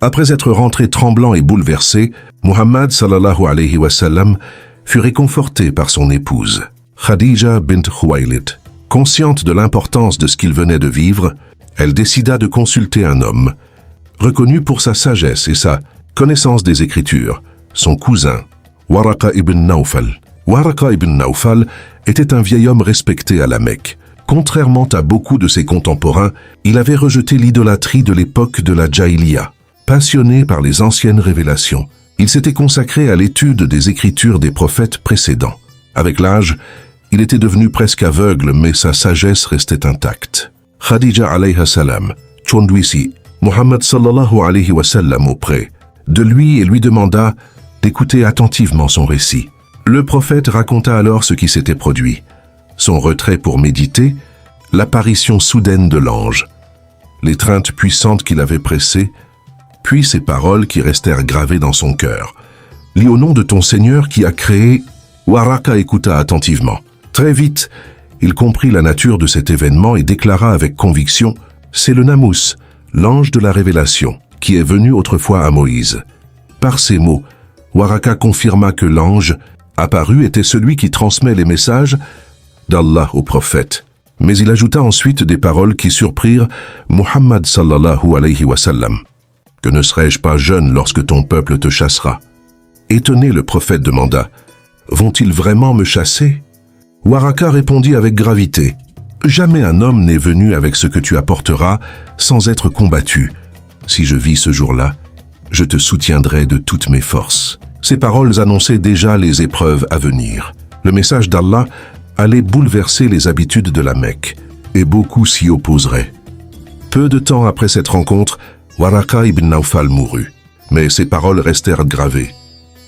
Après être rentré tremblant et bouleversé, Muhammad sallallahu alayhi wa sallam fut réconforté par son épouse, Khadija bint Khuwaylid. Consciente de l'importance de ce qu'il venait de vivre, elle décida de consulter un homme, reconnu pour sa sagesse et sa connaissance des Écritures, son cousin, Waraka ibn Nawfal. Waraka ibn Nawfal était un vieil homme respecté à la Mecque. Contrairement à beaucoup de ses contemporains, il avait rejeté l'idolâtrie de l'époque de la Jahiliya. Passionné par les anciennes révélations, il s'était consacré à l'étude des Écritures des prophètes précédents. Avec l'âge, il était devenu presque aveugle, mais sa sagesse restait intacte. Khadija alayha salam conduisit Muhammad sallallahu alayhi wa sallam auprès de lui et lui demanda d'écouter attentivement son récit. Le prophète raconta alors ce qui s'était produit, son retrait pour méditer, l'apparition soudaine de l'ange, l'étreinte puissante qu'il avait pressée, puis ces paroles qui restèrent gravées dans son cœur. « Lis au nom de ton Seigneur qui a créé... » Waraka écouta attentivement. Très vite, il comprit la nature de cet événement et déclara avec conviction « C'est le Namous, l'ange de la révélation, qui est venu autrefois à Moïse. » Par ces mots, Waraka confirma que l'ange apparu était celui qui transmet les messages d'Allah au prophète. Mais il ajouta ensuite des paroles qui surprirent Muhammad sallallahu alayhi wa sallam. « Que ne serais-je pas jeune lorsque ton peuple te chassera ?» Étonné, le prophète demanda « Vont-ils vraiment me chasser ?» Waraka répondit avec gravité « Jamais un homme n'est venu avec ce que tu apporteras sans être combattu. Si je vis ce jour-là, je te soutiendrai de toutes mes forces. » Ces paroles annonçaient déjà les épreuves à venir. Le message d'Allah allait bouleverser les habitudes de la Mecque, et beaucoup s'y opposeraient. Peu de temps après cette rencontre, Waraka ibn Nawfal mourut, mais ses paroles restèrent gravées.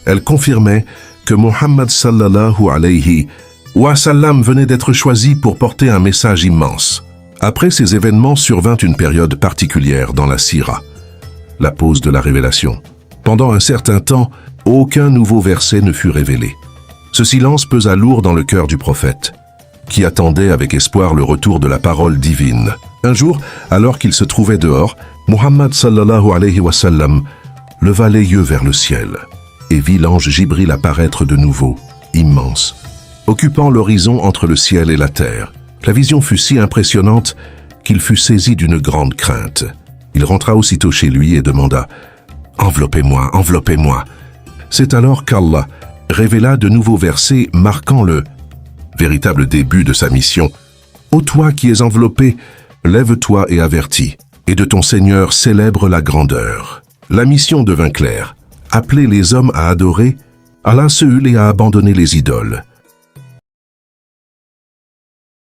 Elles confirmaient que Muhammad sallallahu alayhi wa sallam venait d'être choisi pour porter un message immense. Après ces événements survint une période particulière dans la Sira, la pause de la révélation. Pendant un certain temps, aucun nouveau verset ne fut révélé. Ce silence pesa lourd dans le cœur du prophète, qui attendait avec espoir le retour de la parole divine. Un jour, alors qu'il se trouvait dehors, Muhammad sallallahu alayhi wa sallam leva les yeux vers le ciel et vit l'ange Jibril apparaître de nouveau, immense, occupant l'horizon entre le ciel et la terre. La vision fut si impressionnante qu'il fut saisi d'une grande crainte. Il rentra aussitôt chez lui et demanda « Enveloppez-moi, enveloppez-moi » C'est alors qu'Allah révéla de nouveaux versets marquant le véritable début de sa mission. « Ô toi qui es enveloppé, lève-toi et avertis, et de ton Seigneur célèbre la grandeur. » La mission devint claire. Appeler les hommes à adorer Allah seul et à abandonner les idoles.